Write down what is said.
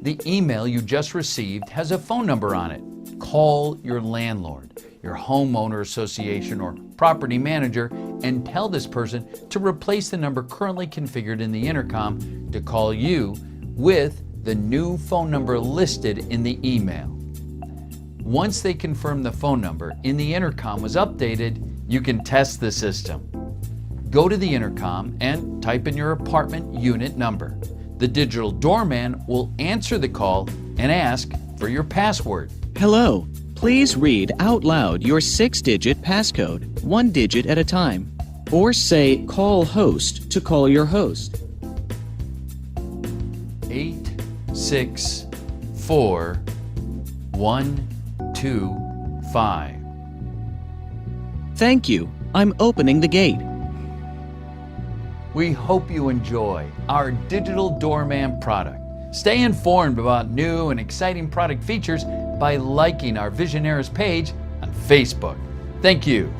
The email you just received has a phone number on it. Call your landlord, your homeowner association, or property manager and tell this person to replace the number currently configured in the intercom to call you with the new phone number listed in the email. Once they confirm the phone number in the intercom was updated, you can test the system. Go to the intercom and type in your apartment unit number. The digital doorman will answer the call and ask for your password. Hello. Please read out loud your 6-digit passcode, 1 digit at a time. Or say call host to call your host. 864125. Thank you. I'm opening the gate. We hope you enjoy our digital doorman product. Stay informed about new and exciting product features by liking our Visionaires page on Facebook. Thank you.